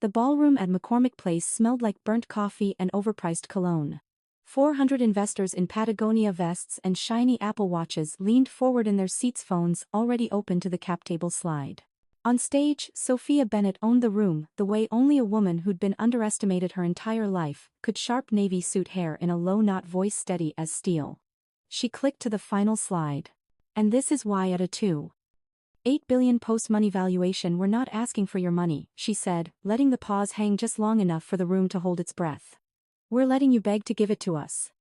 The ballroom at McCormick Place smelled like burnt coffee and overpriced cologne. 400 investors in Patagonia vests and shiny Apple Watches leaned forward in their seats, phones already open to the cap table slide. On stage, Sophia Bennett owned the room the way only a woman who'd been underestimated her entire life could. Sharp navy suit hair in a low knot, voice steady as steel. She clicked to the final slide. And this is why at a $2.8 billion post-money valuation we're not asking for your money, she said, letting the pause hang just long enough for the room to hold its breath. We're letting you beg to give it to us.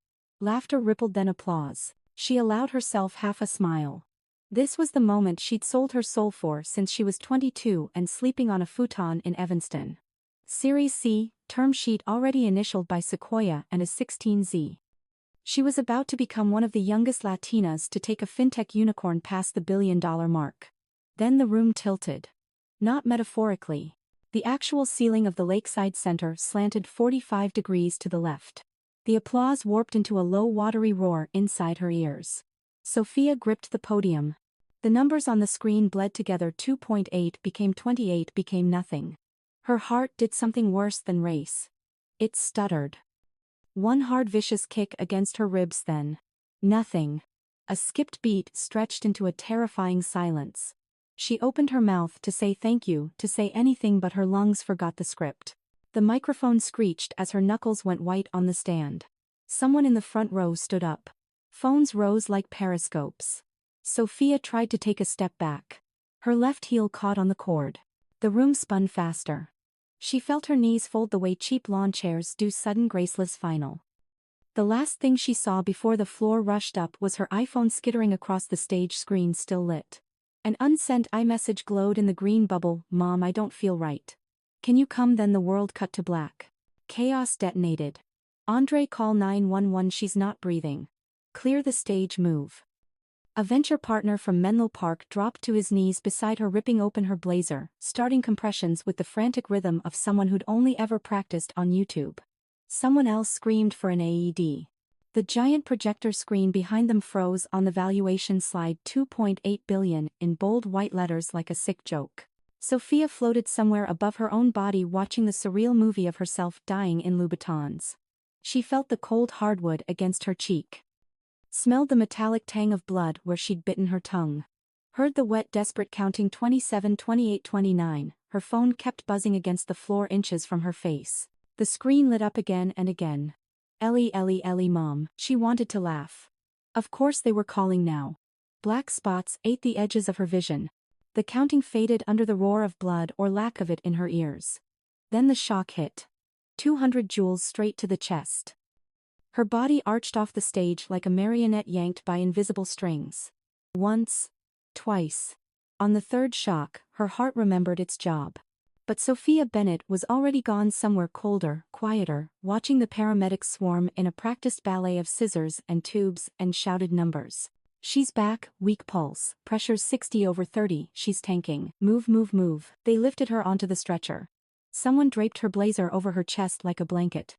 Laughter rippled, then applause. She allowed herself half a smile. This was the moment she'd sold her soul for since she was 22 and sleeping on a futon in Evanston. Series C, term sheet already initialed by Sequoia and a 16Z. She was about to become one of the youngest Latinas to take a fintech unicorn past the $1 billion mark. Then the room tilted. Not metaphorically. The actual ceiling of the Lakeside Center slanted 45 degrees to the left. The applause warped into a low, watery roar inside her ears. Sophia gripped the podium. The numbers on the screen bled together. 2.8 became 28, became nothing. Her heart did something worse than race. It stuttered. One hard, vicious kick against her ribs, then nothing. A skipped beat stretched into a terrifying silence. She opened her mouth to say thank you, to say anything, but her lungs forgot the script. The microphone screeched as her knuckles went white on the stand. Someone in the front row stood up. Phones rose like periscopes. Sophia tried to take a step back. Her left heel caught on the cord. The room spun faster. She felt her knees fold the way cheap lawn chairs do. Sudden, graceless final. The last thing she saw before the floor rushed up was her iPhone skittering across the stage, screen still lit. An unsent iMessage glowed in the green bubble. Mom, I don't feel right. Can you come? Then the world cut to black. Chaos detonated. Andre, call 911, she's not breathing. Clear the stage, move. A venture partner from Menlo Park dropped to his knees beside her, ripping open her blazer, starting compressions with the frantic rhythm of someone who'd only ever practiced on YouTube. Someone else screamed for an AED. The giant projector screen behind them froze on the valuation slide. 2.8 billion in bold white letters like a sick joke. Sophia floated somewhere above her own body, watching the surreal movie of herself dying in Louboutins. She felt the cold hardwood against her cheek. Smelled the metallic tang of blood where she'd bitten her tongue. Heard the wet, desperate counting: 27, 28, 29. Her phone kept buzzing against the floor, inches from her face. The screen lit up again and again. Ellie, Ellie, Ellie, Mom. She wanted to laugh. Of course they were calling now. Black spots ate the edges of her vision. The counting faded under the roar of blood, or lack of it, in her ears. Then the shock hit. 200 joules straight to the chest. Her body arched off the stage like a marionette yanked by invisible strings. Once. Twice. On the third shock, her heart remembered its job. But Sophia Bennett was already gone somewhere colder, quieter, watching the paramedics swarm in a practiced ballet of scissors and tubes and shouted numbers. She's back, weak pulse, pressure's 60/30, she's tanking. Move, move, move. They lifted her onto the stretcher. Someone draped her blazer over her chest like a blanket.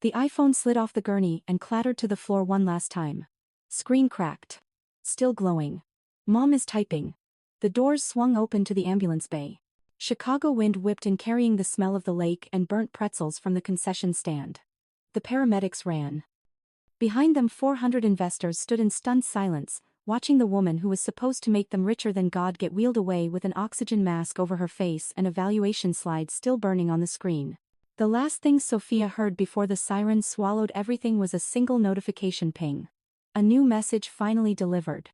The iPhone slid off the gurney and clattered to the floor one last time. Screen cracked. Still glowing. Mom is typing. The doors swung open to the ambulance bay. Chicago wind whipped in, carrying the smell of the lake and burnt pretzels from the concession stand. The paramedics ran. Behind them 400 investors stood in stunned silence, watching the woman who was supposed to make them richer than God get wheeled away with an oxygen mask over her face and a valuation slide still burning on the screen. The last thing Sophia heard before the sirens swallowed everything was a single notification ping. A new message finally delivered.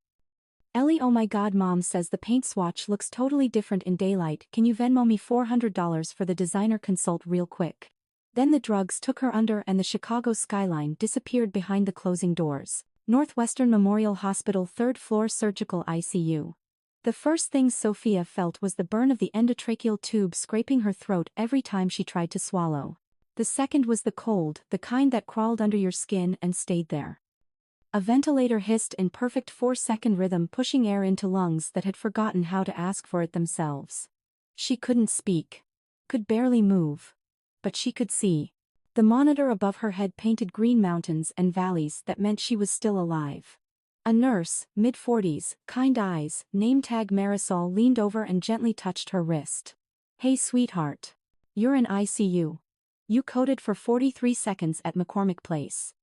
Ellie, oh my God, Mom says the paint swatch looks totally different in daylight. Can you Venmo me $400 for the designer consult real quick? Then the drugs took her under and the Chicago skyline disappeared behind the closing doors. Northwestern Memorial Hospital, 3rd floor, surgical ICU. The first thing Sophia felt was the burn of the endotracheal tube scraping her throat every time she tried to swallow. The second was the cold, the kind that crawled under your skin and stayed there. A ventilator hissed in perfect 4-second rhythm, pushing air into lungs that had forgotten how to ask for it themselves. She couldn't speak. Could barely move. But she could see. The monitor above her head painted green mountains and valleys that meant she was still alive. A nurse, mid-40s, kind eyes, name tag Marisol, leaned over and gently touched her wrist. Hey sweetheart. You're in ICU. You coded for 43 seconds at McCormick Place.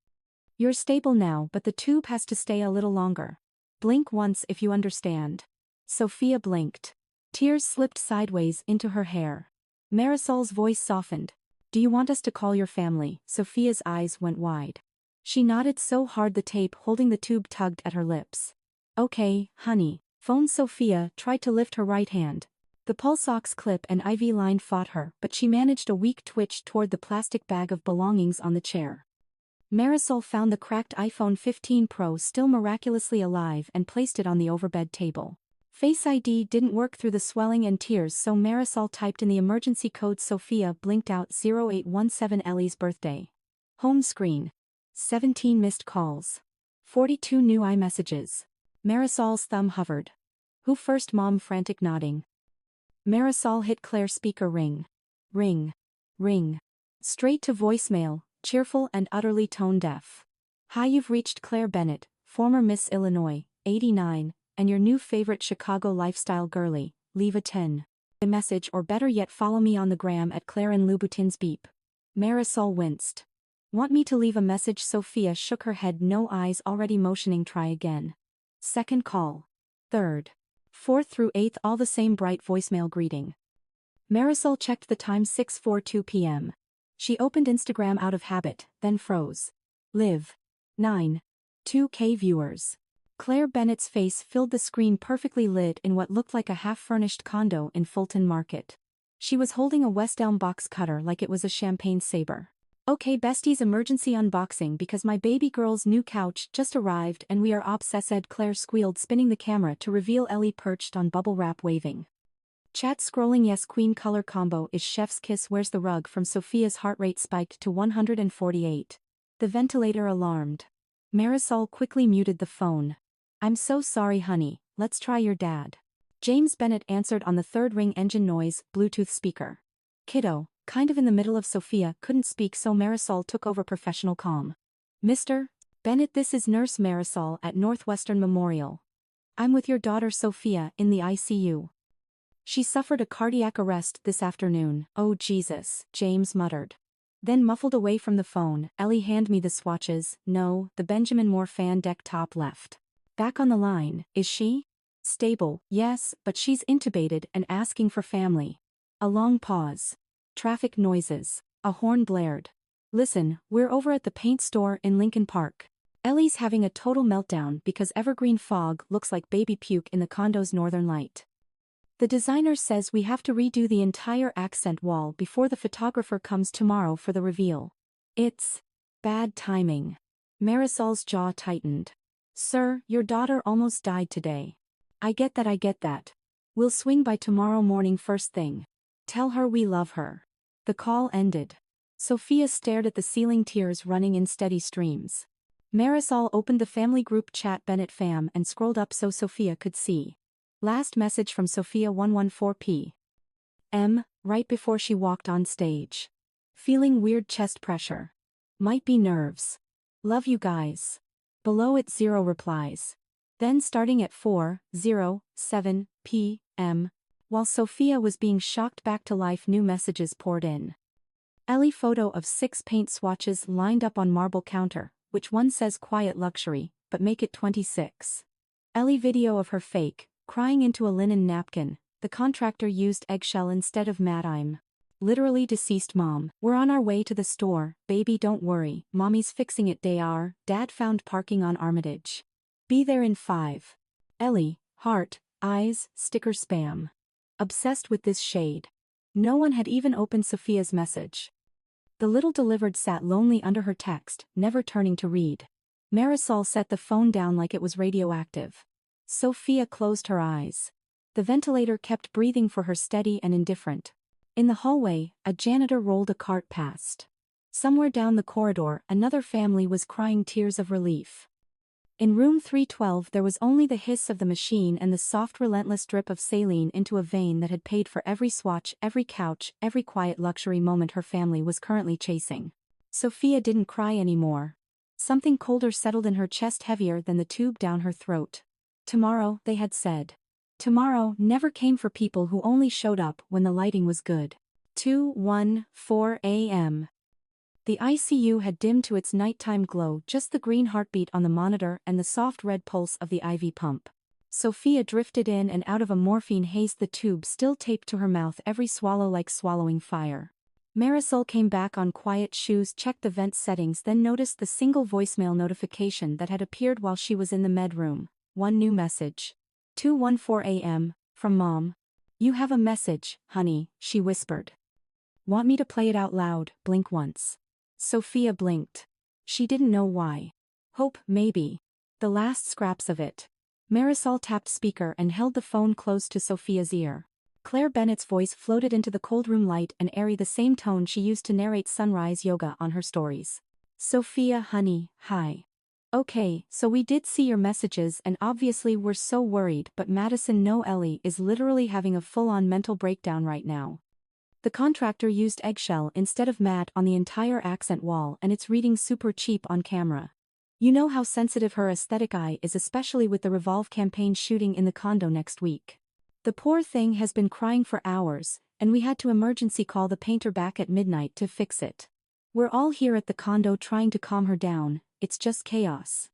You're stable now, but the tube has to stay a little longer. Blink once if you understand. Sophia blinked. Tears slipped sideways into her hair. Marisol's voice softened. Do you want us to call your family? Sophia's eyes went wide. She nodded so hard the tape holding the tube tugged at her lips. Okay, honey. Phone. Sophia tried to lift her right hand. The pulse ox clip and IV line fought her, but she managed a weak twitch toward the plastic bag of belongings on the chair. Marisol found the cracked iPhone 15 Pro still miraculously alive and placed it on the overbed table. Face ID didn't work through the swelling and tears, so Marisol typed in the emergency code. Sophia blinked out 0817 Ellie's birthday. Home screen. 17 missed calls. 42 new iMessages. Marisol's thumb hovered. Who first? Mom. Frantic nodding. Marisol hit Claire's speaker. Ring. Ring. Ring. Straight to voicemail, cheerful and utterly tone-deaf. Hi, you've reached Claire Bennett, former Miss Illinois, 89, and your new favorite Chicago lifestyle girly. Leave a 10. A message, or better yet follow me on the gram at Claire and Louboutin's. Beep. Marisol winced. Want me to leave a message? Sophia shook her head. No. Eyes already motioning. Try again. Second call. Third. Fourth through eighth, all the same bright voicemail greeting. Marisol checked the time. 6:42 p.m. She opened Instagram out of habit, then froze. Live. 9. 2K viewers. Claire Bennett's face filled the screen, perfectly lit in what looked like a half-furnished condo in Fulton Market. She was holding a West Elm box cutter like it was a champagne saber. Okay besties, emergency unboxing because my baby girl's new couch just arrived and we are obsessed. Claire squealed, spinning the camera to reveal Ellie perched on bubble wrap, waving. Chat scrolling. Yes, queen color combo is chef's kiss. Where's the rug? From Sophia's heart rate spiked to 148. The ventilator alarmed. Marisol quickly muted the phone. I'm so sorry honey, let's try your dad. James Bennett answered on the third ring. Engine noise, Bluetooth speaker. Kiddo, kind of in the middle of. Sophia couldn't speak, so Marisol took over professional calm. Mr. Bennett, this is Nurse Marisol at Northwestern Memorial. I'm with your daughter Sophia in the ICU. She suffered a cardiac arrest this afternoon. Oh Jesus, James muttered. Then muffled away from the phone. Ellie, hand me the swatches. No, the Benjamin Moore fan deck, top left. Back on the line, is she? Stable, yes, but she's intubated and asking for family. A long pause. Traffic noises. A horn blared. Listen, we're over at the paint store in Lincoln Park. Ellie's having a total meltdown because evergreen fog looks like baby puke in the condo's northern light. The designer says we have to redo the entire accent wall before the photographer comes tomorrow for the reveal. It's bad timing. Marisol's jaw tightened. Sir, your daughter almost died today. I get that. We'll swing by tomorrow morning first thing. Tell her we love her. The call ended. Sophia stared at the ceiling, tears running in steady streams. Marisol opened the family group chat, Bennett fam, and scrolled up so Sophia could see. Last message from Sophia 114 p.m. right before she walked on stage. Feeling weird chest pressure. Might be nerves. Love you guys. Below it 0 replies. Then starting at 4:07 p.m. while Sophia was being shocked back to life, new messages poured in. Ellie photo of 6 paint swatches lined up on marble counter, which one says quiet luxury, but make it 26. Ellie video of her fake, crying into a linen napkin. The contractor used eggshell instead of matte. I'm literally deceased. Mom, we're on our way to the store. Baby, don't worry, mommy's fixing it. They are. Dad found parking on Armitage. Be there in 5. Ellie, heart, eyes, sticker spam. Obsessed with this shade. No one had even opened Sophia's message. The little delivered sat lonely under her text, never turning to read. Marisol set the phone down like it was radioactive. Sophia closed her eyes. The ventilator kept breathing for her, steady and indifferent. In the hallway, a janitor rolled a cart past. Somewhere down the corridor, another family was crying tears of relief. In room 312 there was only the hiss of the machine and the soft, relentless drip of saline into a vein that had paid for every swatch, every couch, every quiet luxury moment her family was currently chasing. Sophia didn't cry anymore. Something colder settled in her chest, heavier than the tube down her throat. Tomorrow, they had said. Tomorrow never came for people who only showed up when the lighting was good. 2:14 a.m. The ICU had dimmed to its nighttime glow, just the green heartbeat on the monitor and the soft red pulse of the IV pump. Sophia drifted in and out of a morphine haze, the tube still taped to her mouth, every swallow like swallowing fire. Marisol came back on quiet shoes, checked the vent settings, then noticed the single voicemail notification that had appeared while she was in the med room. One new message. 2:14 a.m. From Mom. "You have a message, honey," she whispered. "Want me to play it out loud?" Blink once. Sophia blinked. She didn't know why. Hope, maybe. The last scraps of it. Marisol tapped speaker and held the phone close to Sophia's ear. Claire Bennett's voice floated into the cold room, light and airy, the same tone she used to narrate sunrise yoga on her stories. "Sophia, honey, hi. Okay, so we did see your messages and obviously we're so worried, but Madison, no, Ellie is literally having a full-on mental breakdown right now. The contractor used eggshell instead of matte on the entire accent wall and it's reading super cheap on camera. You know how sensitive her aesthetic eye is, especially with the Revolve campaign shooting in the condo next week. The poor thing has been crying for hours, and we had to emergency call the painter back at midnight to fix it. We're all here at the condo trying to calm her down, it's just chaos.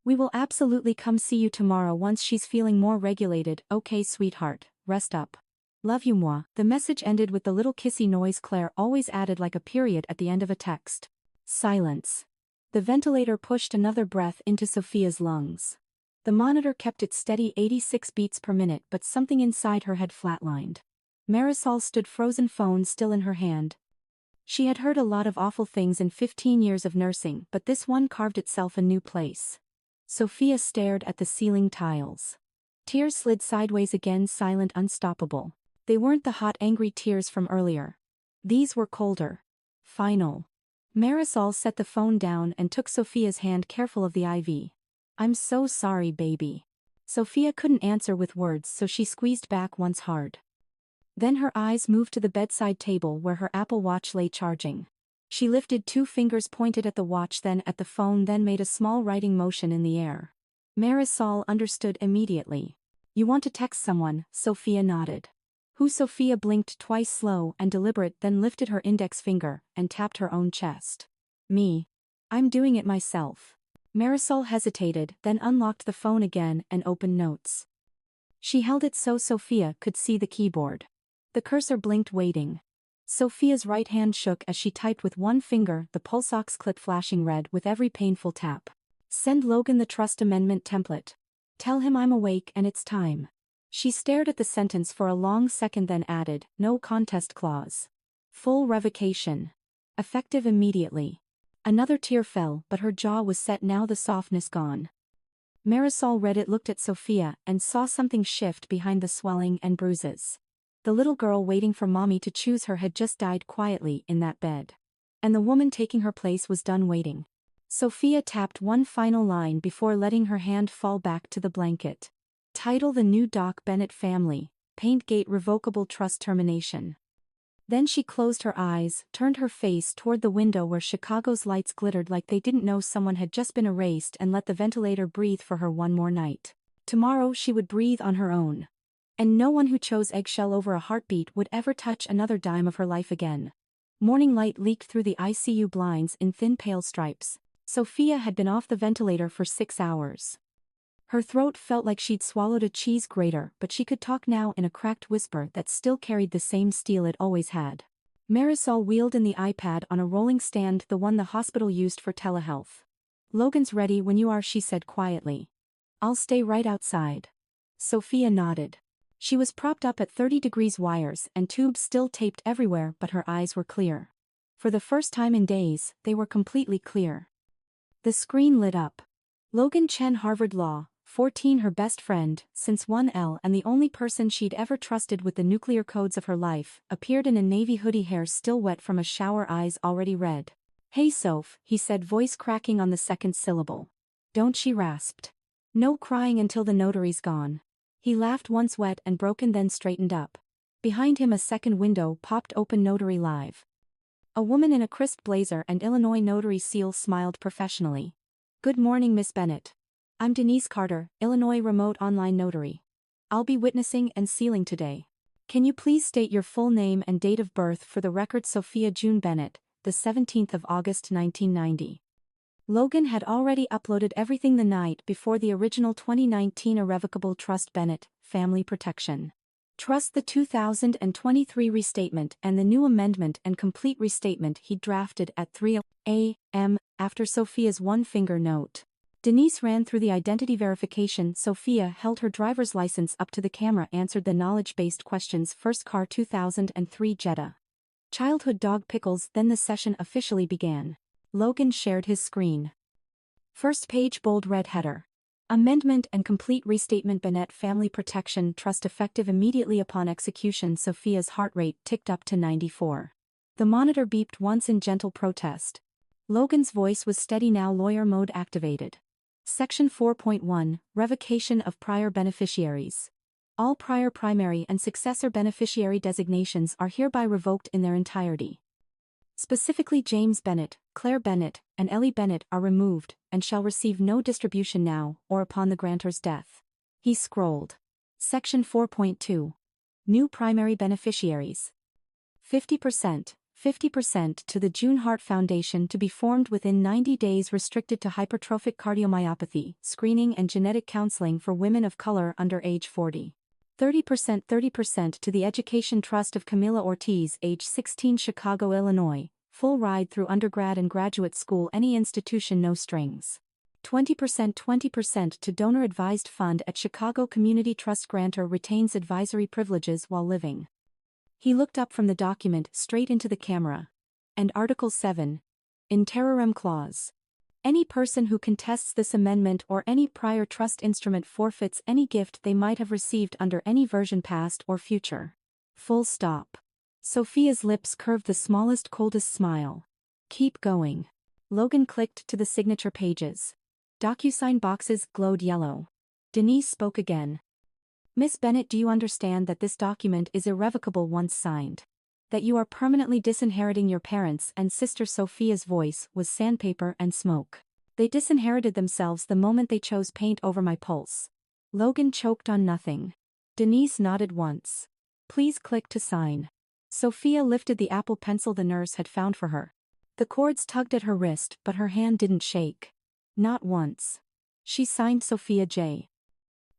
We will absolutely come see you tomorrow once she's feeling more regulated. Okay, sweetheart, rest up. Love you, moi." The message ended with the little kissy noise Claire always added, like a period at the end of a text. Silence. The ventilator pushed another breath into Sophia's lungs. The monitor kept its steady 86 beats per minute, but something inside her had flatlined. Marisol stood frozen, phone still in her hand. She had heard a lot of awful things in 15 years of nursing, but this one carved itself a new place. Sophia stared at the ceiling tiles. Tears slid sideways again, silent, unstoppable. They weren't the hot, angry tears from earlier. These were colder. Final. Marisol set the phone down and took Sophia's hand, careful of the IV. "I'm so sorry, baby." Sophia couldn't answer with words, so she squeezed back once hard. Then her eyes moved to the bedside table where her Apple Watch lay charging. She lifted 2 fingers, pointed at the watch, then at the phone, then made a small writing motion in the air. Marisol understood immediately. "You want to text someone?" Sophia nodded. "Who?" Sophia blinked twice, slow and deliberate, then lifted her index finger and tapped her own chest. "Me. I'm doing it myself." Marisol hesitated, then unlocked the phone again and opened Notes. She held it so Sophia could see the keyboard. The cursor blinked, waiting. Sophia's right hand shook as she typed with one finger, the pulse ox clip flashing red with every painful tap. "Send Logan the trust amendment template. Tell him I'm awake and it's time." She stared at the sentence for a long second, then added, "No contest clause. Full revocation. Effective immediately." Another tear fell, but her jaw was set now, the softness gone. Marisol read it, looked at Sophia, and saw something shift behind the swelling and bruises. The little girl waiting for mommy to choose her had just died quietly in that bed. And the woman taking her place was done waiting. Sophia tapped one final line before letting her hand fall back to the blanket. Title: The New Doc Bennett Family, Paintgate Revocable Trust Termination. Then she closed her eyes, turned her face toward the window where Chicago's lights glittered like they didn't know someone had just been erased, and let the ventilator breathe for her one more night. Tomorrow she would breathe on her own. And no one who chose eggshell over a heartbeat would ever touch another dime of her life again. Morning light leaked through the ICU blinds in thin pale stripes. Sophia had been off the ventilator for 6 hours. Her throat felt like she'd swallowed a cheese grater, but she could talk now in a cracked whisper that still carried the same steel it always had. Marisol wheeled in the iPad on a rolling stand, the one the hospital used for telehealth. "Logan's ready when you are," she said quietly. "I'll stay right outside." Sophia nodded. She was propped up at 30 degrees, wires and tubes still taped everywhere, but her eyes were clear. For the first time in days, they were completely clear. The screen lit up. Logan Chen, Harvard Law, 14, her best friend since 1L and the only person she'd ever trusted with the nuclear codes of her life, appeared in a navy hoodie, hair still wet from a shower, eyes already red. "Hey Soph," he said, voice cracking on the second syllable. "Don't," she rasped. "No crying until the notary's gone." He laughed once, wet and broken, then straightened up. Behind him a second window popped open, Notary Live. A woman in a crisp blazer and Illinois notary seal smiled professionally. "Good morning, Miss Bennett. I'm Denise Carter, Illinois remote online notary. I'll be witnessing and sealing today." Can you please state your full name and date of birth for the record? Sophia June Bennett, the 17th of August 1990. Logan had already uploaded everything the night before the original 2019 irrevocable trust. Bennett, family protection. Trust, the 2023 restatement and the new amendment and complete restatement he drafted at 3 a.m. after Sophia's one-finger note. Denise ran through the identity verification. Sophia held her driver's license up to the camera, answered the knowledge-based questions. First car 2003 Jetta. Childhood dog Pickles. Then the session officially began. Logan shared his screen. First page, bold red header. Amendment and complete restatement. Bennett family protection trust effective immediately upon execution. Sophia's heart rate ticked up to 94. The monitor beeped once in gentle protest. Logan's voice was steady now. Lawyer mode activated. Section 4.1, Revocation of prior beneficiaries. All prior primary and successor beneficiary designations are hereby revoked in their entirety. Specifically, James Bennett, Claire Bennett, and Ellie Bennett are removed, and shall receive no distribution now or upon the grantor's death. He scrolled. Section 4.2. New primary beneficiaries. 50%, 50% to the June Heart Foundation, to be formed within 90 days, restricted to hypertrophic cardiomyopathy, screening and genetic counseling for women of color under age 40. 30%, 30% to the Education Trust of Camila Ortiz, age 16, Chicago, Illinois, full ride through undergrad and graduate school, any institution, no strings. 20%, 20% to Donor Advised Fund at Chicago Community Trust, grantor retains advisory privileges while living. He looked up from the document straight into the camera. And Article 7. In terrorem clause. Any person who contests this amendment or any prior trust instrument forfeits any gift they might have received under any version, past or future. Full stop. Sophia's lips curved the smallest, coldest smile. Keep going. Logan clicked to the signature pages. DocuSign boxes glowed yellow. Denise spoke again. Miss Bennett, do you understand that this document is irrevocable once signed? That you are permanently disinheriting your parents and sister? Sophia's voice was sandpaper and smoke. They disinherited themselves the moment they chose paint over my pulse. Logan choked on nothing. Denise nodded once. Please click to sign. Sophia lifted the Apple Pencil the nurse had found for her. The cords tugged at her wrist, but her hand didn't shake. Not once. She signed Sophia J.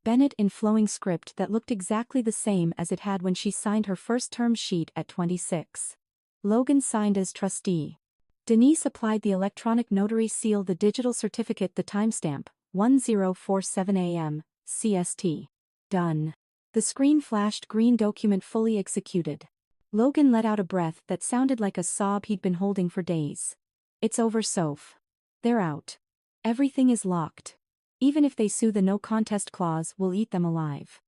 Bennett in flowing script that looked exactly the same as it had when she signed her first term sheet at 26. Logan signed as trustee. Denise applied the electronic notary seal, the digital certificate, the timestamp, 10:47 a.m., CST. Done. The screen flashed green, document fully executed. Logan let out a breath that sounded like a sob he'd been holding for days. It's over, Soph. They're out. Everything is locked. Even if they sue, the no contest clause will eat them alive.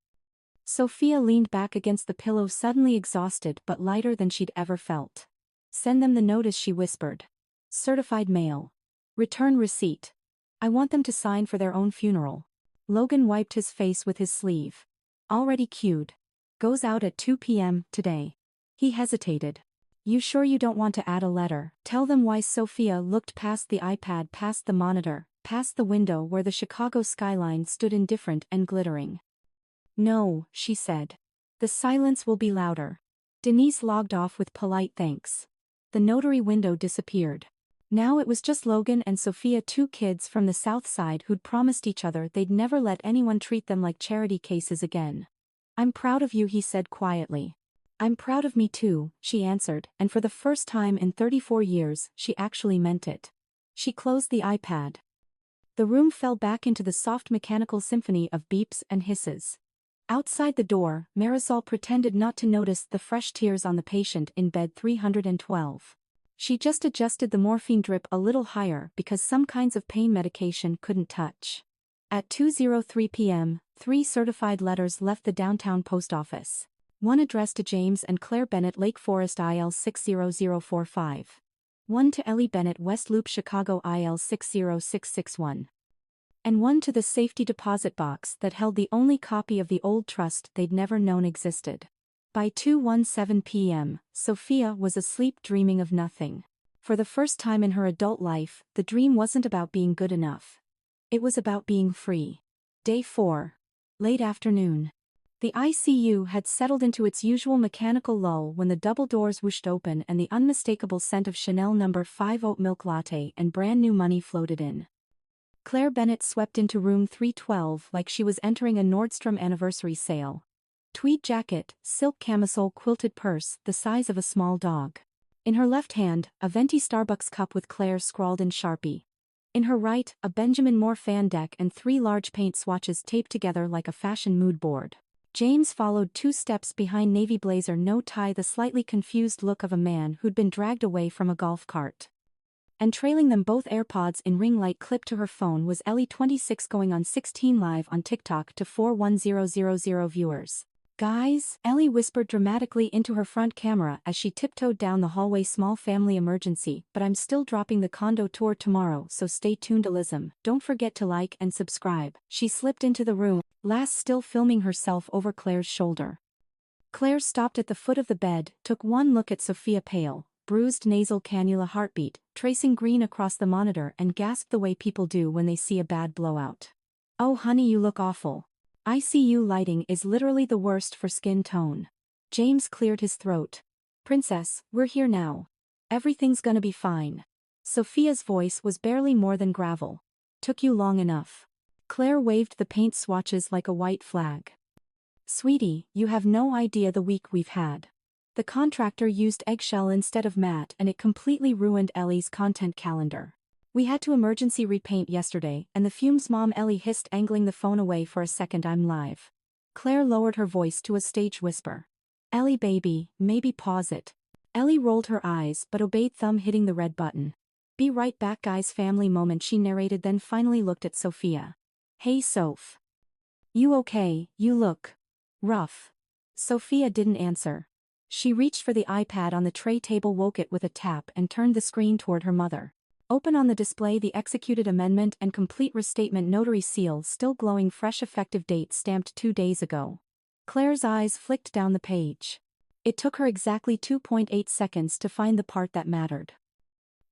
Sophia leaned back against the pillow, suddenly exhausted but lighter than she'd ever felt. Send them the notice, she whispered. Certified mail. Return receipt. I want them to sign for their own funeral. Logan wiped his face with his sleeve. Already queued. Goes out at 2 p.m. today. He hesitated. You sure you don't want to add a letter? Tell them why. Sophia looked past the iPad, past the monitor, past the window where the Chicago skyline stood indifferent and glittering. No, she said. The silence will be louder. Denise logged off with polite thanks. The notary window disappeared. Now it was just Logan and Sophia, two kids from the South Side who'd promised each other they'd never let anyone treat them like charity cases again. I'm proud of you, he said quietly. I'm proud of me too, she answered, and for the first time in 34 years, she actually meant it. She closed the iPad. The room fell back into the soft mechanical symphony of beeps and hisses. Outside the door, Marisol pretended not to notice the fresh tears on the patient in bed 312. She just adjusted the morphine drip a little higher because some kinds of pain medication couldn't touch. At 2:03 p.m., 3 certified letters left the downtown post office. One addressed to James and Claire Bennett, Lake Forest, IL 60045. One to Ellie Bennett, West Loop, Chicago, IL 60661. And one to the safety deposit box that held the only copy of the old trust they'd never known existed. By 2:17 p.m., Sophia was asleep, dreaming of nothing. For the first time in her adult life, the dream wasn't about being good enough. It was about being free. Day 4. Late afternoon. The ICU had settled into its usual mechanical lull when the double doors whooshed open and the unmistakable scent of Chanel No. 5 oat milk latte and brand new money floated in. Claire Bennett swept into room 312 like she was entering a Nordstrom anniversary sale. Tweed jacket, silk camisole, quilted purse, the size of a small dog. In her left hand, a venti Starbucks cup with Claire scrawled in Sharpie. In her right, a Benjamin Moore fan deck and 3 large paint swatches taped together like a fashion mood board. James followed 2 steps behind navy blazer no tie, the slightly confused look of a man who'd been dragged away from a golf cart. And trailing them both AirPods in ring light clipped to her phone was Ellie 26 going on 16 live on TikTok to 41000 viewers. "Guys," Ellie whispered dramatically into her front camera as she tiptoed down the hallway. "Small family emergency, but I'm still dropping the condo tour tomorrow, so stay tuned. Elism, don't forget to like and subscribe." She slipped into the room, last still filming herself over Claire's shoulder. Claire stopped at the foot of the bed, took one look at Sophia, pale, bruised nasal cannula heartbeat, tracing green across the monitor, and gasped the way people do when they see a bad blowout. "Oh honey, you look awful. ICU lighting is literally the worst for skin tone." James cleared his throat. "Princess, we're here now. Everything's gonna be fine." Sophia's voice was barely more than gravel. "Took you long enough." Claire waved the paint swatches like a white flag. "Sweetie, you have no idea the week we've had. The contractor used eggshell instead of matte and it completely ruined Ellie's content calendar. We had to emergency repaint yesterday and the fumes." Mom, Ellie hissed, angling the phone away for a second. "I'm live." Claire lowered her voice to a stage whisper. "Ellie baby, maybe pause it." Ellie rolled her eyes but obeyed, thumb hitting the red button. "Be right back guys, family moment," she narrated, then finally looked at Sophia. "Hey Soph. You okay? You look rough." Sophia didn't answer. She reached for the iPad on the tray table, woke it with a tap and turned the screen toward her mother. Open on the display the executed amendment and complete restatement, notary seal still glowing fresh, effective date stamped 2 days ago. Claire's eyes flicked down the page. It took her exactly 2.8 seconds to find the part that mattered.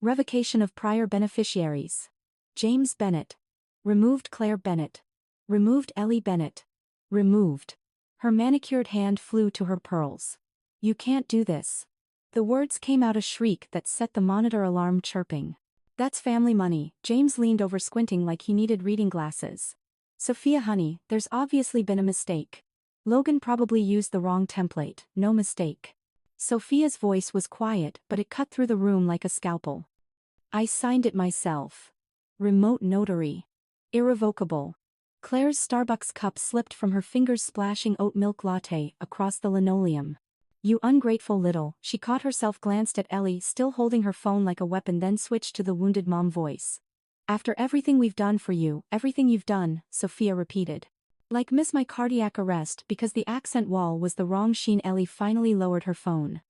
Revocation of prior beneficiaries. James Bennett. Removed. Claire Bennett. Removed. Ellie Bennett. Removed. Her manicured hand flew to her pearls. "You can't do this." The words came out a shriek that set the monitor alarm chirping. "That's family money." James leaned over, squinting like he needed reading glasses. "Sophia honey, there's obviously been a mistake. Logan probably used the wrong template." "No mistake." Sophia's voice was quiet but it cut through the room like a scalpel. "I signed it myself. Remote notary. Irrevocable." Claire's Starbucks cup slipped from her fingers, splashing oat milk latte across the linoleum. "You ungrateful little," she caught herself, glanced at Ellie still holding her phone like a weapon, then switched to the wounded mom voice. "After everything we've done for you, everything you've done," Sophia repeated. "Like miss my cardiac arrest because the accent wall was the wrong sheen." Ellie finally lowered her phone.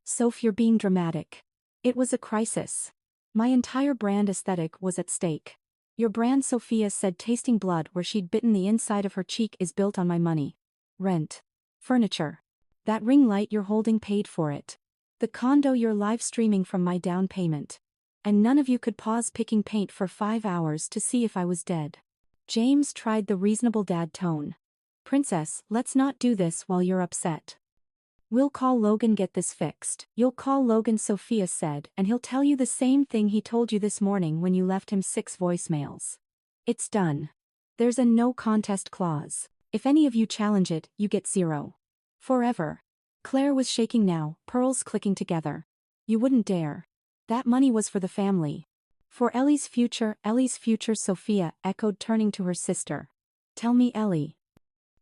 "Soph, you're being dramatic. It was a crisis. My entire brand aesthetic was at stake." "Your brand," Sophia said, tasting blood where she'd bitten the inside of her cheek, "is built on my money. Rent. Furniture. That ring light you're holding paid for it. The condo you're live streaming from, my down payment. And none of you could pause picking paint for 5 hours to see if I was dead." James tried the reasonable dad tone. "Princess, let's not do this while you're upset. We'll call Logan, get this fixed." "You'll call Logan," Sophia said, "and he'll tell you the same thing he told you this morning when you left him 6 voicemails. It's done. There's a no contest clause. If any of you challenge it, you get 0. Forever." Claire was shaking now, pearls clicking together. "You wouldn't dare. That money was for the family. For Ellie's future." "Ellie's future," Sophia echoed, turning to her sister. "Tell me, Ellie.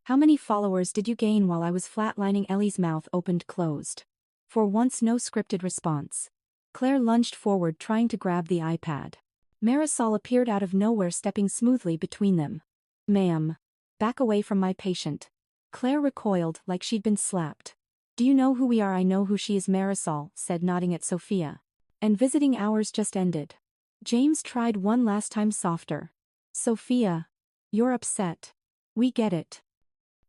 How many followers did you gain while I was flatlining?" Ellie's mouth opened closed. For once no scripted response. Claire lunged forward, trying to grab the iPad. Marisol appeared out of nowhere, stepping smoothly between them. "Ma'am. Back away from my patient." Claire recoiled like she'd been slapped. "Do you know who we are?" "I know who she is," Marisol said, nodding at Sophia. "And visiting hours just ended." James tried one last time, softer. "Sophia. You're upset. We get it.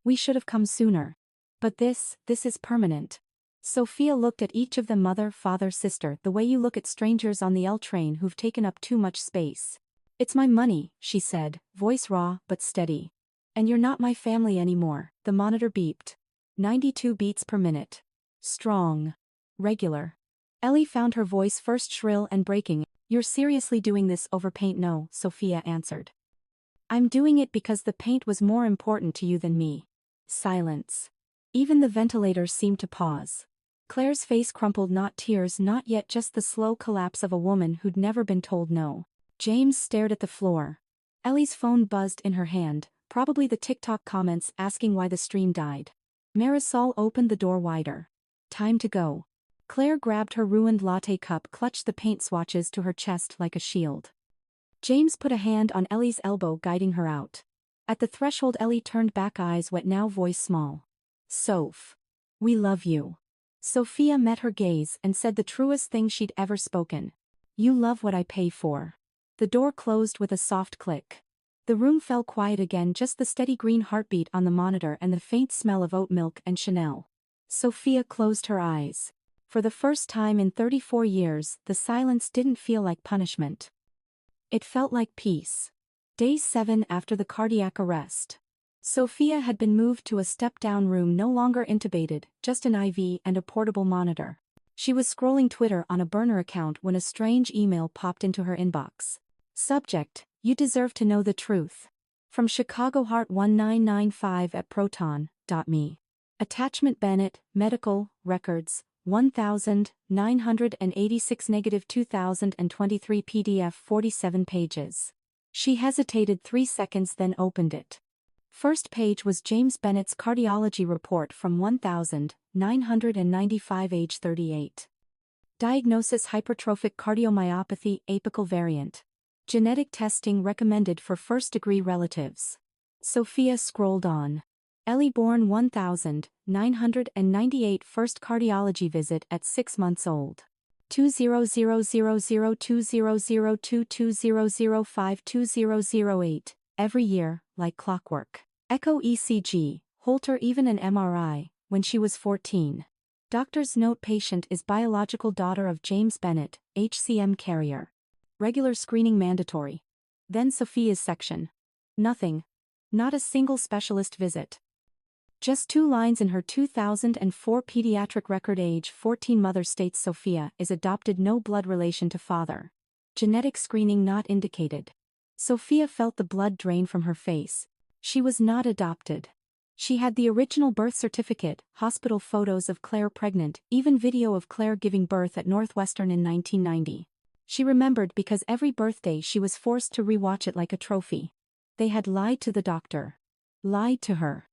We should have come sooner. But this is permanent." Sophia looked at each of them, mother, father, sister, the way you look at strangers on the L train who've taken up too much space. "It's my money," she said, voice raw but steady. And you're not my family anymore, the monitor beeped. 92 beats per minute. Strong. Regular. Ellie found her voice first shrill and breaking. You're seriously doing this over paint? No, Sophia answered. I'm doing it because the paint was more important to you than me. Silence. Even the ventilator seemed to pause. Claire's face crumpled, not tears, not yet, just the slow collapse of a woman who'd never been told no. James stared at the floor. Ellie's phone buzzed in her hand, probably the TikTok comments asking why the stream died. Marisol opened the door wider. Time to go. Claire grabbed her ruined latte cup, clutched the paint swatches to her chest like a shield. James put a hand on Ellie's elbow, guiding her out. At the threshold, Ellie turned back, eyes wet now, voice small. Soph. We love you. Sophia met her gaze and said the truest thing she'd ever spoken. You love what I pay for. The door closed with a soft click. The room fell quiet again, just the steady green heartbeat on the monitor and the faint smell of oat milk and Chanel. Sophia closed her eyes. For the first time in 34 years, the silence didn't feel like punishment. It felt like peace. Day 7 after the cardiac arrest. Sophia had been moved to a step-down room, no longer intubated, just an IV and a portable monitor. She was scrolling Twitter on a burner account when a strange email popped into her inbox. Subject: You deserve to know the truth. From Chicago Heart 1995 at proton.me. Attachment: Bennett, medical, records, 1986 -2023 PDF 47 pages. She hesitated 3 seconds, then opened it. First page was James Bennett's cardiology report from 1995, age 38. Diagnosis: hypertrophic cardiomyopathy, apical variant. Genetic testing recommended for first-degree relatives. Sophia scrolled on. Ellie born 1998, first cardiology visit at 6 months old. 200002200220052008, every year, like clockwork. Echo ECG, Holter, even an MRI, when she was 14. Doctor's note: patient is biological daughter of James Bennett, HCM carrier. Regular screening mandatory. Then Sophia's section. Nothing. Not a single specialist visit. Just 2 lines in her 2004 pediatric record: age 14, mother states Sophia is adopted, no blood relation to father. Genetic screening not indicated. Sophia felt the blood drain from her face. She was not adopted. She had the original birth certificate, hospital photos of Claire pregnant, even video of Claire giving birth at Northwestern in 1990. She remembered because every birthday she was forced to rewatch it like a trophy. They had lied to the doctor. Lied to her.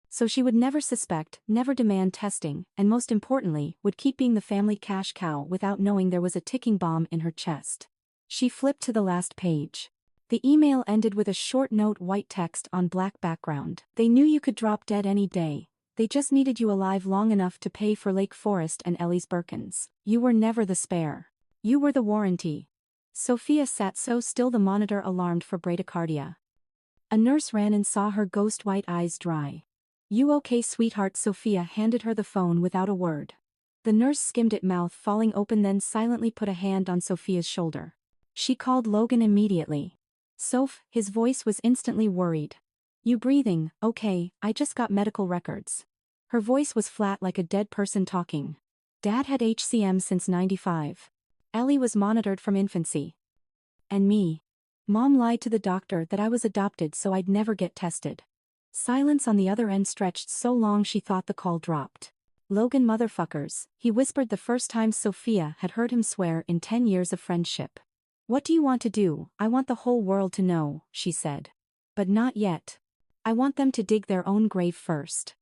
So she would never suspect, never demand testing, and most importantly, would keep being the family cash cow without knowing there was a ticking bomb in her chest. She flipped to the last page. The email ended with a short note, white text on black background. They knew you could drop dead any day. They just needed you alive long enough to pay for Lake Forest and Ellie's Birkins. You were never the spare. You were the warranty. Sophia sat so still, the monitor alarmed for bradycardia. A nurse ran and saw her ghost white eyes dry. You okay, sweetheart? Sophia handed her the phone without a word. The nurse skimmed it, mouth falling open, then silently put a hand on Sophia's shoulder. She called Logan immediately. Soph, his voice was instantly worried. You breathing? Okay, I just got medical records. Her voice was flat, like a dead person talking. Dad had HCM since 95. Ellie was monitored from infancy. And me. Mom lied to the doctor that I was adopted so I'd never get tested. Silence on the other end stretched so long she thought the call dropped. Logan, motherfuckers, he whispered the first time Sophia had heard him swear in 10 years of friendship. What do you want to do? I want the whole world to know, she said. But not yet. I want them to dig their own grave first.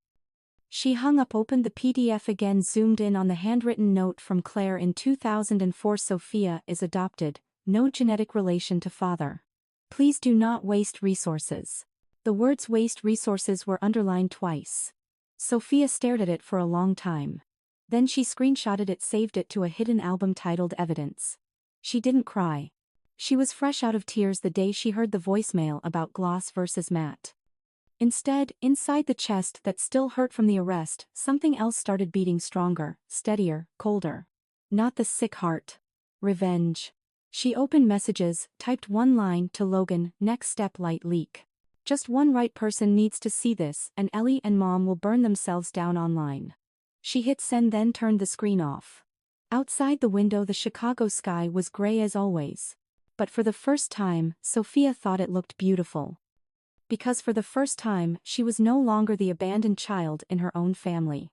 She hung up, opened the PDF again, zoomed in on the handwritten note from Claire in 2004. Sophia is adopted, no genetic relation to father. Please do not waste resources. The words waste resources were underlined twice. Sophia stared at it for a long time. Then she screenshotted it, saved it to a hidden album titled Evidence. She didn't cry. She was fresh out of tears the day she heard the voicemail about Gloss versus Matt. Instead, inside the chest that still hurt from the arrest, something else started beating, stronger, steadier, colder. Not the sick heart. Revenge. She opened messages, typed one line to Logan: next step, light leak. Just one right person needs to see this and Ellie and Mom will burn themselves down online. She hit send then turned the screen off. Outside the window the Chicago sky was gray as always. But for the first time, Sophia thought it looked beautiful. Because for the first time, she was no longer the abandoned child in her own family.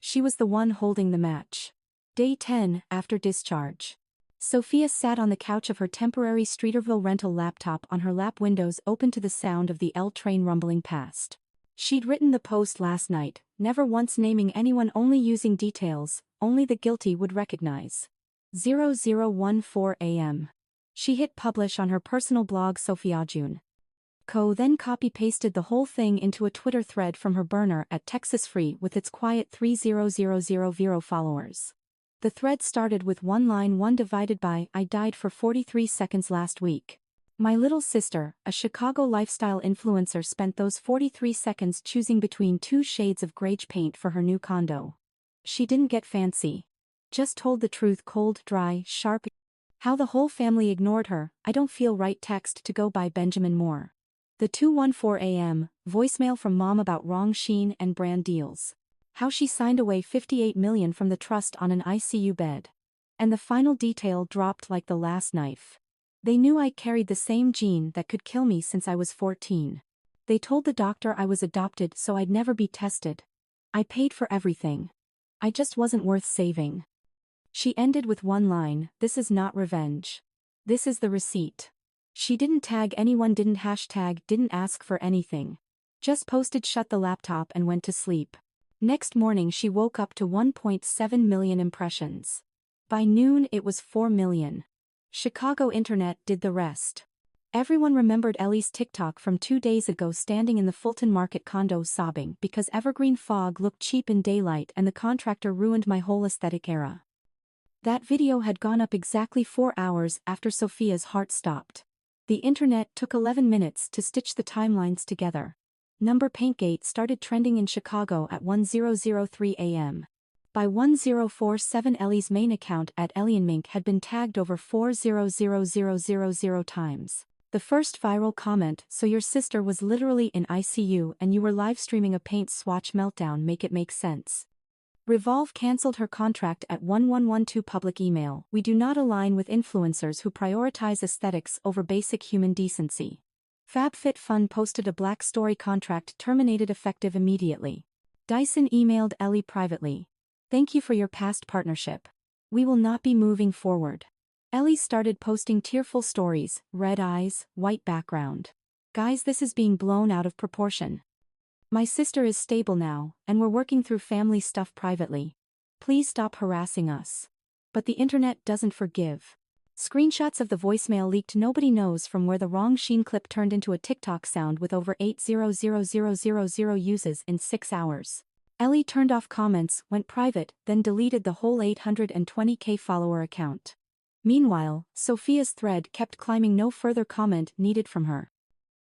She was the one holding the match. Day 10, after discharge. Sophia sat on the couch of her temporary Streeterville rental laptop on her lap, windows open to the sound of the L train rumbling past. She'd written the post last night, never once naming anyone, only using details only the guilty would recognize. 0014 a.m. She hit publish on her personal blog Sophiajune. Then copy-pasted the whole thing into a Twitter thread from her burner at Texas Free with its quiet 30,000 followers. The thread started with one line: 1 divided by I died for 43 seconds last week. My little sister, a Chicago lifestyle influencer, spent those 43 seconds choosing between 2 shades of greige paint for her new condo. She didn't get fancy. Just told the truth, cold, dry, sharp. How the whole family ignored her. I don't feel right. Text to go by Benjamin Moore. The 2:14 a.m. voicemail from Mom about wrong Shein and brand deals. How she signed away $58 million from the trust on an ICU bed. And the final detail dropped like the last knife. They knew I carried the same gene that could kill me since I was 14. They told the doctor I was adopted so I'd never be tested. I paid for everything. I just wasn't worth saving. She ended with one line: this is not revenge. This is the receipt. She didn't tag anyone, didn't hashtag, didn't ask for anything. Just posted, shut the laptop and went to sleep. Next morning she woke up to 1.7 million impressions. By noon it was 4 million. Chicago internet did the rest. Everyone remembered Ellie's TikTok from 2 days ago, standing in the Fulton Market condo sobbing because evergreen fog looked cheap in daylight and the contractor ruined my whole aesthetic era. That video had gone up exactly 4 hours after Sophia's heart stopped. The internet took 11 minutes to stitch the timelines together. Number Paintgate started trending in Chicago at 10:03 a.m. By 10:47 Ellie's main account at EllieandMink had been tagged over 400,000 times. The first viral comment: so your sister was literally in ICU and you were live streaming a paint swatch meltdown, make it make sense. Revolve cancelled her contract at 1112. Public email: we do not align with influencers who prioritize aesthetics over basic human decency. FabFitFun posted a Black Story contract terminated effective immediately. Dyson emailed Ellie privately. Thank you for your past partnership. We will not be moving forward. Ellie started posting tearful stories, red eyes, white background. Guys, this is being blown out of proportion. My sister is stable now, and we're working through family stuff privately. Please stop harassing us. But the internet doesn't forgive. Screenshots of the voicemail leaked. Nobody knows from where the wrong Shein clip turned into a TikTok sound with over 800,000 uses in 6 hours. Ellie turned off comments, went private, then deleted the whole 820k follower account. Meanwhile, Sophia's thread kept climbing. No further comment needed from her.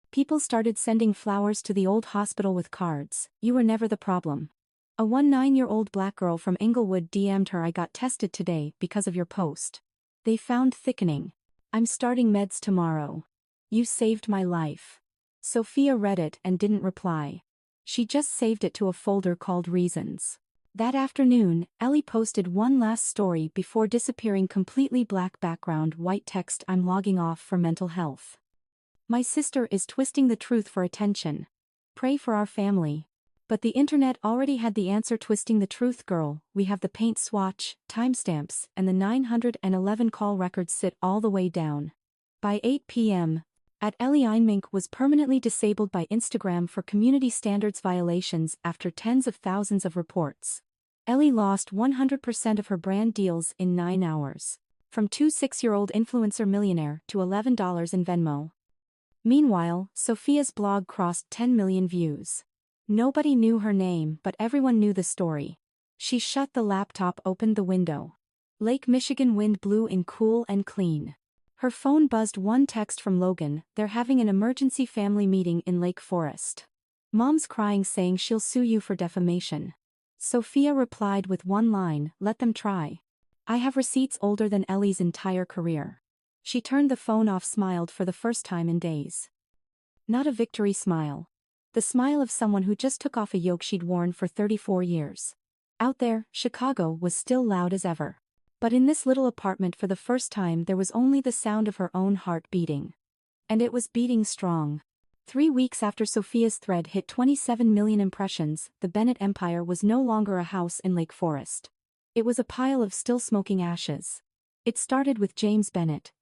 People started sending flowers to the old hospital with cards. You were never the problem. A 19-year-old black girl from Inglewood DM'd her, I got tested today because of your post. They found thickening. I'm starting meds tomorrow. You saved my life. Sophia read it and didn't reply. She just saved it to a folder called Reasons. That afternoon, Ellie posted one last story before disappearing completely. Black background, white text: I'm logging off for mental health. My sister is twisting the truth for attention. Pray for our family. But the internet already had the answer. Twisting the truth, girl. We have the paint swatch, timestamps, and the 911 call records sit all the way down. By 8 p.m., @EllieandMink was permanently disabled by Instagram for community standards violations after tens of thousands of reports. Ellie lost 100% of her brand deals in 9 hours. From 6-year-old influencer millionaire to $11 in Venmo. Meanwhile, Sophia's blog crossed 10 million views. Nobody knew her name, but everyone knew the story. She shut the laptop, opened the window. Lake Michigan wind blew in cool and clean. Her phone buzzed. One text from Logan: they're having an emergency family meeting in Lake Forest. Mom's crying, saying she'll sue you for defamation. Sophia replied with one line: let them try. I have receipts older than Ellie's entire career. She turned the phone off, smiled for the first time in days. Not a victory smile. The smile of someone who just took off a yoke she'd worn for 34 years. Out there, Chicago was still loud as ever. But in this little apartment for the first time there was only the sound of her own heart beating. And it was beating strong. 3 weeks after Sophia's thread hit 27 million impressions, the Bennett empire was no longer a house in Lake Forest. It was a pile of still-smoking ashes. It started with James Bennett.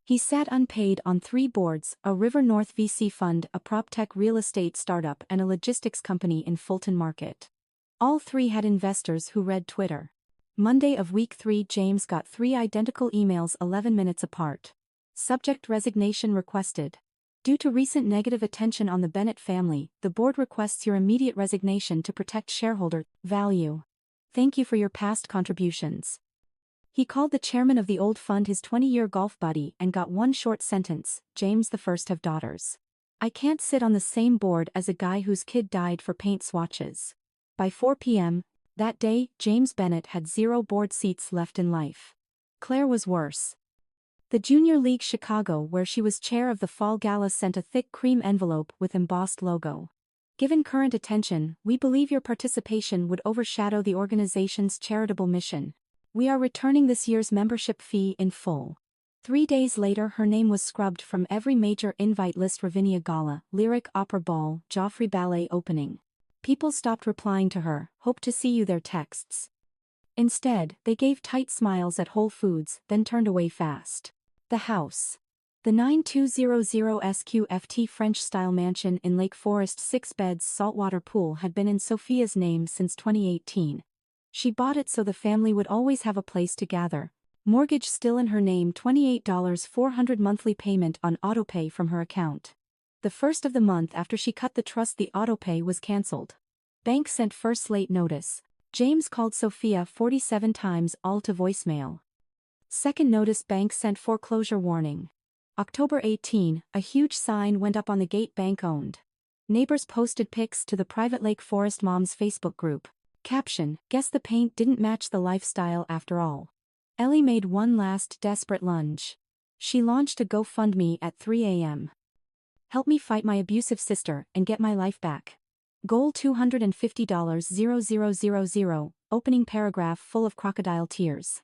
He sat unpaid on 3 boards, a River North VC fund, a prop-tech real estate startup and a logistics company in Fulton Market. All 3 had investors who read Twitter. Monday of week 3 James got 3 identical emails 11 minutes apart. Subject: resignation requested. Due to recent negative attention on the Bennett family, the board requests your immediate resignation to protect shareholder value. Thank you for your past contributions. He called the chairman of the old fund his 20-year golf buddy and got one short sentence: James the first have daughters. I can't sit on the same board as a guy whose kid died for paint swatches. By 4 p.m. that day, James Bennett had 0 board seats left in life. Claire was worse. The Junior League Chicago, where she was chair of the fall gala, sent a thick cream envelope with embossed logo. Given current attention, we believe your participation would overshadow the organization's charitable mission. We are returning this year's membership fee in full. 3 days later her name was scrubbed from every major invite list: Ravinia Gala, Lyric Opera Ball, Joffrey Ballet Opening. People stopped replying to her, hope to see you there texts. Instead, they gave tight smiles at Whole Foods, then turned away fast. The house. The 9200 SQFT French-style mansion in Lake Forest 6 beds saltwater pool had been in Sophia's name since 2018. She bought it so the family would always have a place to gather. Mortgage still in her name, $28,400 monthly payment on autopay from her account. The first of the month after she cut the trust, the autopay was cancelled. Bank sent first late notice. James called Sophia 47 times, all to voicemail. Second notice, bank sent foreclosure warning. October 18, a huge sign went up on the gate bank owned. Neighbors posted pics to the private Lake Forest Moms Facebook group. Caption: guess the paint didn't match the lifestyle after all. Ellie made one last desperate lunge. She launched a GoFundMe at 3 a.m. Help me fight my abusive sister and get my life back. Goal $250,000. Opening paragraph full of crocodile tears.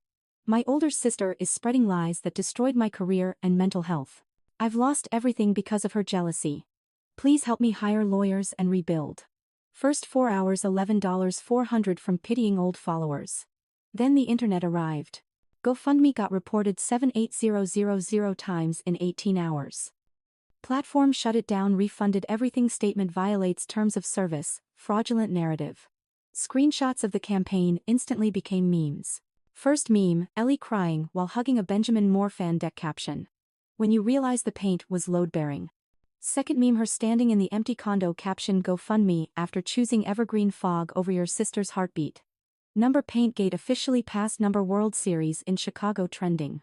My older sister is spreading lies that destroyed my career and mental health. I've lost everything because of her jealousy. Please help me hire lawyers and rebuild. First 4 hours $11,400 from pitying old followers. Then the internet arrived. GoFundMe got reported 78000 times in 18 hours. Platform shut it down, refunded everything, statement violates terms of service, fraudulent narrative. Screenshots of the campaign instantly became memes. First meme, Ellie crying while hugging a Benjamin Moore fan deck, caption: when you realize the paint was load-bearing. Second meme, her standing in the empty condo, caption: GoFundMe after choosing evergreen fog over your sister's heartbeat. Number Paintgate officially passed number World Series in Chicago trending.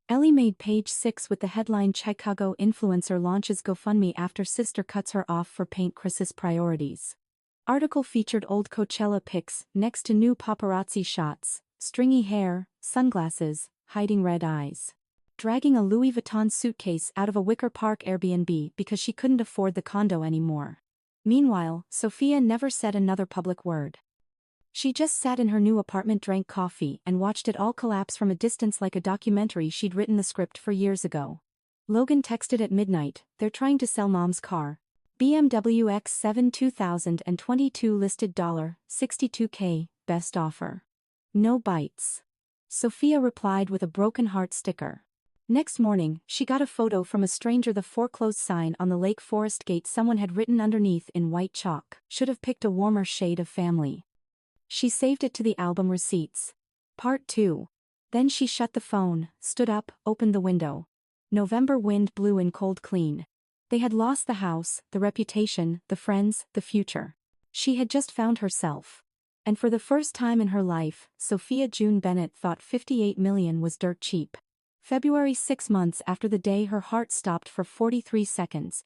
Ellie made page 6 with the headline: Chicago influencer launches GoFundMe after sister cuts her off for paint crisis priorities. Article featured old Coachella pics next to new paparazzi shots, stringy hair, sunglasses, hiding red eyes. Dragging a Louis Vuitton suitcase out of a Wicker Park Airbnb because she couldn't afford the condo anymore. Meanwhile, Sophia never said another public word. She just sat in her new apartment, drank coffee, and watched it all collapse from a distance like a documentary she'd written the script for years ago. Logan texted at midnight, they're trying to sell mom's car. BMW X7 2022 listed $62K, best offer. No bites. Sophia replied with a broken heart sticker. Next morning, she got a photo from a stranger, the foreclosed sign on the Lake Forest gate. Someone had written underneath in white chalk, should have picked a warmer shade of family. She saved it to the album receipts. Part 2. Then she shut the phone, stood up, opened the window. November wind blew in cold clean. They had lost the house, the reputation, the friends, the future. She had just found herself. And for the first time in her life, Sophia June Bennett thought 58 million was dirt cheap. February, 6 months after the day her heart stopped for 43 seconds.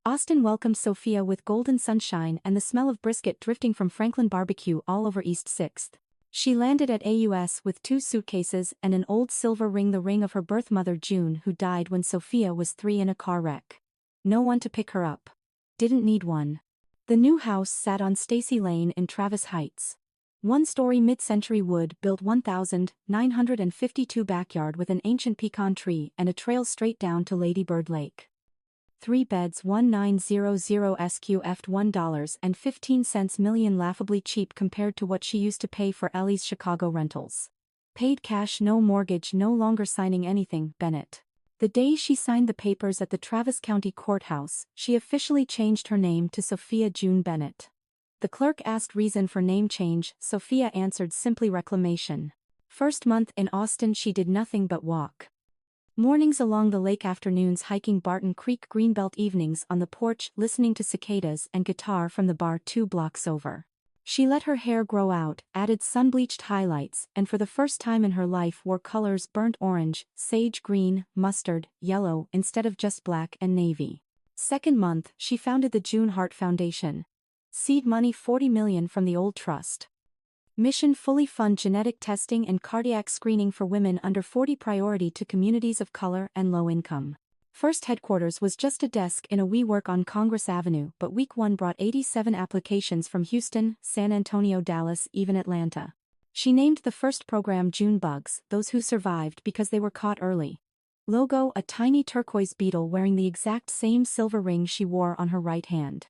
Austin welcomed Sophia with golden sunshine and the smell of brisket drifting from Franklin barbecue all over East 6th. She landed at AUS with 2 suitcases and an old silver ring, the ring of her birth mother June, who died when Sophia was 3 in a car wreck. No one to pick her up. Didn't need one. The new house sat on Stacy Lane in Travis Heights. One-story mid-century wood built 1,952 backyard with an ancient pecan tree and a trail straight down to Lady Bird Lake. 3 beds 1900 SQF $1.15 million, laughably cheap compared to what she used to pay for Ellie's Chicago rentals. Paid cash, no mortgage, no longer signing anything, Bennett. The day she signed the papers at the Travis County Courthouse, she officially changed her name to Sophia June Bennett. The clerk asked reason for name change. Sophia answered simply reclamation. First month in Austin she did nothing but walk. Mornings along the lake, afternoons hiking Barton Creek, Greenbelt evenings on the porch listening to cicadas and guitar from the bar 2 blocks over. She let her hair grow out, added sun-bleached highlights, and for the first time in her life wore colors burnt orange, sage green, mustard, yellow instead of just black and navy. Second month, she founded the June Heart Foundation. Seed money $40 million from the old trust. Mission: fully fund genetic testing and cardiac screening for women under 40, priority to communities of color and low income. First headquarters was just a desk in a WeWork on Congress Avenue, but week 1 brought 87 applications from Houston, San Antonio, Dallas, even Atlanta. She named the first program June Bugs, those who survived because they were caught early. Logo: a tiny turquoise beetle wearing the exact same silver ring she wore on her right hand.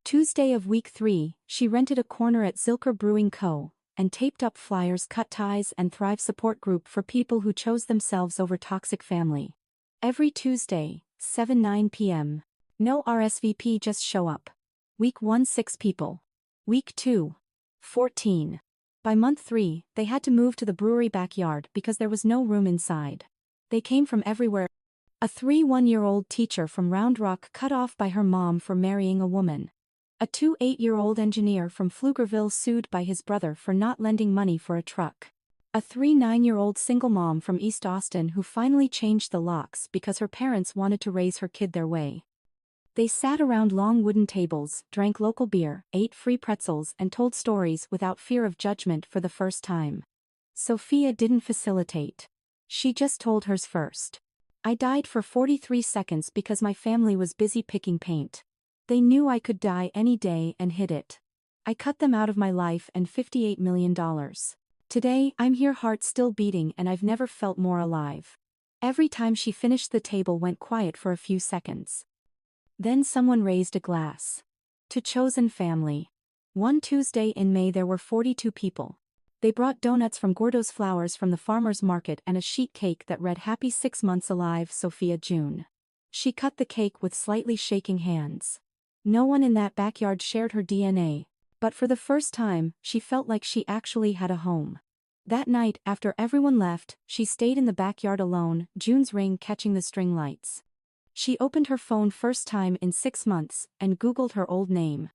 Tuesday of week 3, she rented a corner at Zilker Brewing Co. and taped up flyers, cut ties and Thrive support group for people who chose themselves over toxic family. Every Tuesday, 7-9 p.m. No RSVP, just show up. Week 1, 6 people. Week 2, 14. By month 3, they had to move to the brewery backyard because there was no room inside. They came from everywhere. A 1-year-old teacher from Round Rock cut off by her mom for marrying a woman. A 8-year-old engineer from Pflugerville sued by his brother for not lending money for a truck. A 9-year-old single mom from East Austin who finally changed the locks because her parents wanted to raise her kid their way. They sat around long wooden tables, drank local beer, ate free pretzels and told stories without fear of judgment for the first time. Sophia didn't facilitate. She just told hers first. I died for 43 seconds because my family was busy picking paint. They knew I could die any day and hid it. I cut them out of my life and $58 million. Today, I'm here, heart still beating, and I've never felt more alive. Every time she finished, the table went quiet for a few seconds. Then someone raised a glass. To chosen family. One Tuesday in May there were 42 people. They brought donuts from Gordo's Flowers from the farmer's market and a sheet cake that read "Happy 6 months alive, Sophia June." She cut the cake with slightly shaking hands. No one in that backyard shared her DNA, but for the first time, she felt like she actually had a home. That night, after everyone left, she stayed in the backyard alone, June's ring catching the string lights. She opened her phone first time in 6 months, and Googled her old name.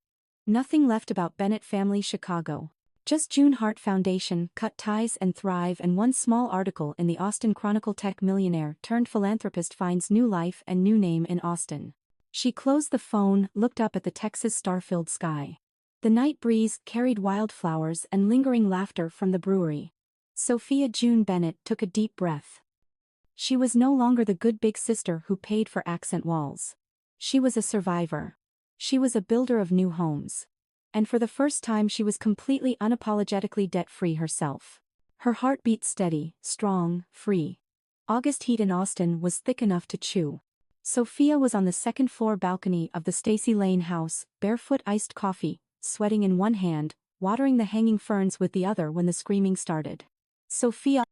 Nothing left about Bennett family Chicago. Just June Heart Foundation, cut ties and thrive, and one small article in the Austin Chronicle: tech millionaire turned philanthropist finds new life and new name in Austin. She closed the phone, looked up at the Texas star-filled sky. The night breeze carried wildflowers and lingering laughter from the brewery. Sophia June Bennett took a deep breath. She was no longer the good big sister who paid for accent walls. She was a survivor. She was a builder of new homes. And for the first time she was completely unapologetically debt-free herself. Her heart beat steady, strong, free. August heat in Austin was thick enough to chew. Sophia was on the second-floor balcony of the Stacy Lane house, barefoot, iced coffee, sweating in one hand, watering the hanging ferns with the other when the screaming started. Sophia,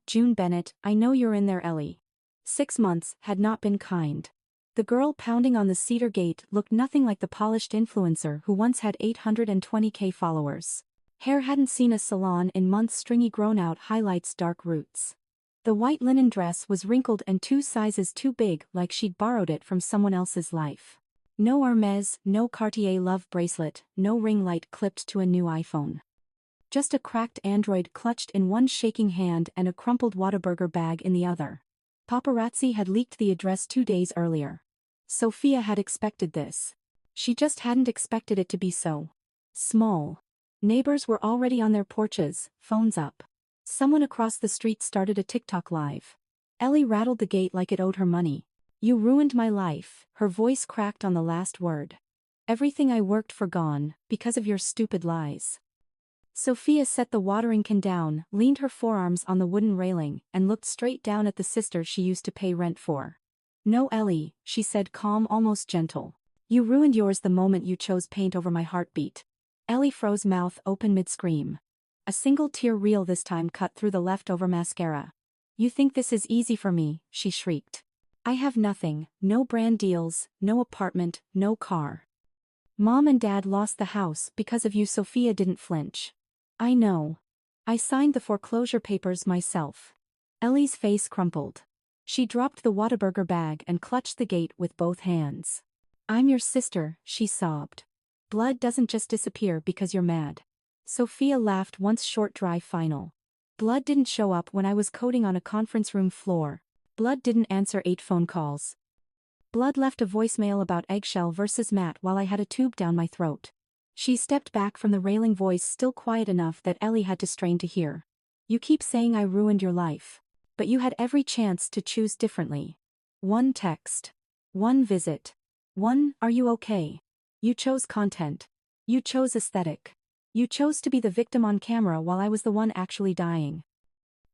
June Bennett, I know you're in there, Ellie. 6 months had not been kind. The girl pounding on the cedar gate looked nothing like the polished influencer who once had 820K followers. Hair hadn't seen a salon in months, stringy grown-out highlights, dark roots. The white linen dress was wrinkled and 2 sizes too big, like she'd borrowed it from someone else's life. No Hermes, no Cartier love bracelet, no ring light clipped to a new iPhone. Just a cracked Android clutched in one shaking hand and a crumpled Whataburger bag in the other. Paparazzi had leaked the address 2 days earlier. Sophia had expected this. She just hadn't expected it to be so small. Neighbors were already on their porches, phones up. Someone across the street started a TikTok live. Ellie rattled the gate like it owed her money. You ruined my life, her voice cracked on the last word. Everything I worked for gone, because of your stupid lies. Sophia set the watering can down, leaned her forearms on the wooden railing, and looked straight down at the sister she used to pay rent for. No, Ellie, she said, calm, almost gentle. You ruined yours the moment you chose paint over my heartbeat. Ellie froze, mouth open mid-scream. A single tear reel this time cut through the leftover mascara. You think this is easy for me, she shrieked. I have nothing, no brand deals, no apartment, no car. Mom and Dad lost the house because of you. Sophia didn't flinch. I know. I signed the foreclosure papers myself. Ellie's face crumpled. She dropped the Whataburger bag and clutched the gate with both hands. I'm your sister, she sobbed. Blood doesn't just disappear because you're mad. Sophia laughed once short, dry, final. Blood didn't show up when I was coding on a conference room floor. Blood didn't answer 8 phone calls. Blood left a voicemail about eggshell versus matte while I had a tube down my throat. She stepped back from the railing, voice still quiet enough that Ellie had to strain to hear. You keep saying I ruined your life. But you had every chance to choose differently. One text. One visit. One, are you okay? You chose content. You chose aesthetic. You chose to be the victim on camera while I was the one actually dying.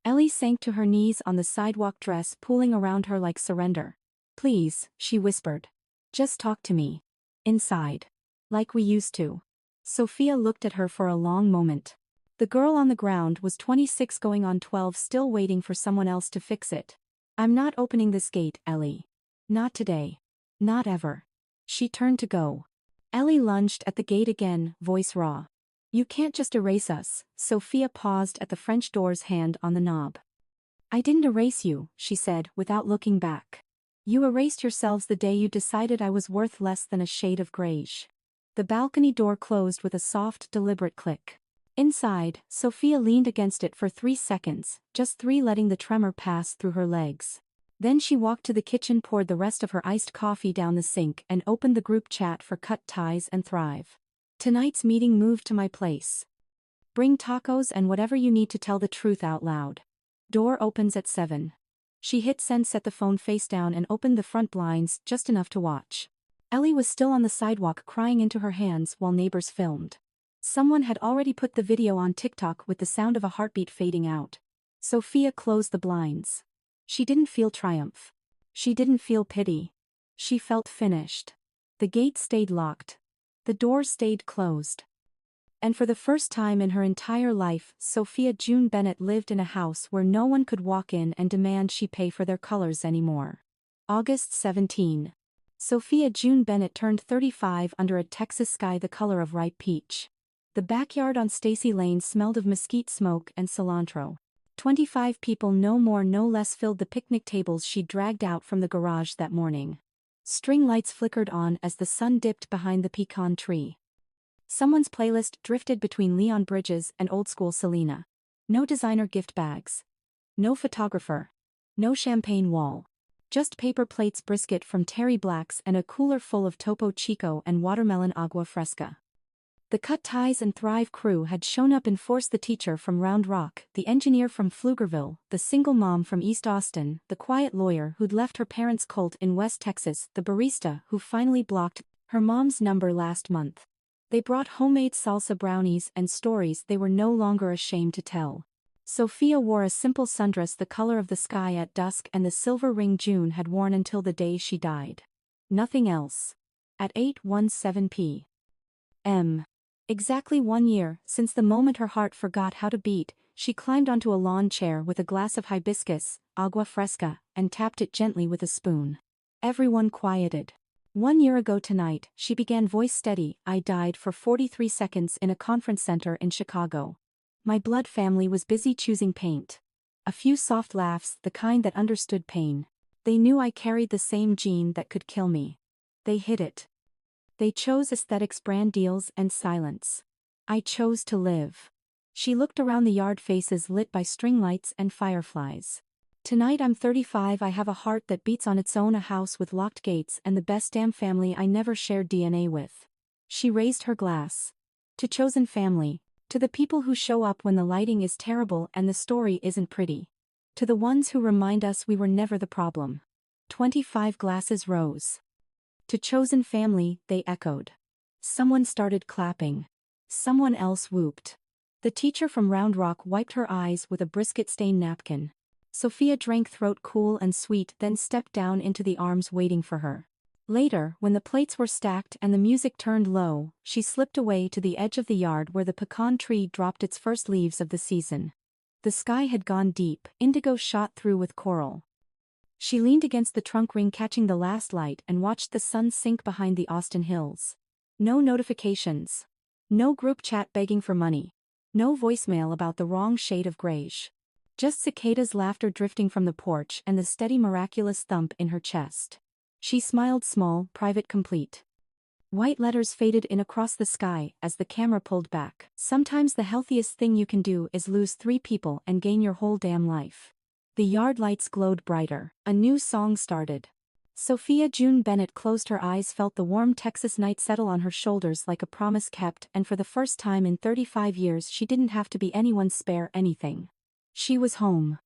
Ellie sank to her knees on the sidewalk, dress pooling around her like surrender. Please, she whispered. Just talk to me. Inside. Like we used to. Sophia looked at her for a long moment. The girl on the ground was 26 going on 12, still waiting for someone else to fix it. I'm not opening this gate, Ellie. Not today. Not ever. She turned to go. Ellie lunged at the gate again, voice raw. You can't just erase us. Sophia paused at the French door's, hand on the knob. I didn't erase you, she said, without looking back. You erased yourselves the day you decided I was worth less than a shade of greige. The balcony door closed with a soft, deliberate click. Inside, Sophia leaned against it for 3 seconds, just 3, letting the tremor pass through her legs. Then she walked to the kitchen, poured the rest of her iced coffee down the sink, and opened the group chat for Cut Ties and Thrive. Tonight's meeting moved to my place. Bring tacos and whatever you need to tell the truth out loud. Door opens at 7. She hit send, set the phone face down, and opened the front blinds just enough to watch. Ellie was still on the sidewalk, crying into her hands while neighbors filmed. Someone had already put the video on TikTok with the sound of a heartbeat fading out. Sophia closed the blinds. She didn't feel triumph. She didn't feel pity. She felt finished. The gate stayed locked. The door stayed closed. And for the first time in her entire life, Sophia June Bennett lived in a house where no one could walk in and demand she pay for their colors anymore. August 17. Sophia June Bennett turned 35 under a Texas sky the color of ripe peach. The backyard on Stacy Lane smelled of mesquite smoke and cilantro. 25 people, no more no less, filled the picnic tables she dragged out from the garage that morning. String lights flickered on as the sun dipped behind the pecan tree. Someone's playlist drifted between Leon Bridges and old-school Selena. No designer gift bags. No photographer. No champagne wall. Just paper plates, brisket from Terry Black's, and a cooler full of Topo Chico and watermelon agua fresca. The Cut Ties and Thrive crew had shown up in force: the teacher from Round Rock, the engineer from Pflugerville, the single mom from East Austin, the quiet lawyer who'd left her parents' cult in West Texas, the barista who finally blocked her mom's number last month. They brought homemade salsa brownies and stories they were no longer ashamed to tell. Sophia wore a simple sundress the color of the sky at dusk and the silver ring June had worn until the day she died. Nothing else. At 8:17 p.m. Exactly 1 year since the moment her heart forgot how to beat, she climbed onto a lawn chair with a glass of hibiscus, agua fresca, and tapped it gently with a spoon. Everyone quieted. 1 year ago tonight, she began, voice steady. I died for 43 seconds in a conference center in Chicago. My blood family was busy choosing paint. A few soft laughs, the kind that understood pain. They knew I carried the same gene that could kill me. They hid it. They chose aesthetics, brand deals, and silence. I chose to live. She looked around the yard, faces lit by string lights and fireflies. Tonight I'm 35, I have a heart that beats on its own, a house with locked gates, and the best damn family I never shared DNA with. She raised her glass. To chosen family. To the people who show up when the lighting is terrible and the story isn't pretty. To the ones who remind us we were never the problem. 25 glasses rose. To chosen family, they echoed. Someone started clapping. Someone else whooped. The teacher from Round Rock wiped her eyes with a biscuit-stained napkin. Sophia drank throat cool and sweet, then stepped down into the arms waiting for her. Later, when the plates were stacked and the music turned low, she slipped away to the edge of the yard where the pecan tree dropped its first leaves of the season. The sky had gone deep, indigo shot through with coral. She leaned against the trunk ring catching the last light and watched the sun sink behind the Austin hills. No notifications. No group chat begging for money. No voicemail about the wrong shade of grayish. Just cicadas' laughter drifting from the porch and the steady miraculous thump in her chest. She smiled small, private, complete. White letters faded in across the sky as the camera pulled back. Sometimes the healthiest thing you can do is lose 3 people and gain your whole damn life. The yard lights glowed brighter. A new song started. Sophia Bennett closed her eyes, felt the warm Texas night settle on her shoulders like a promise kept, and for the first time in 35 years she didn't have to be anyone's spare anything. She was home.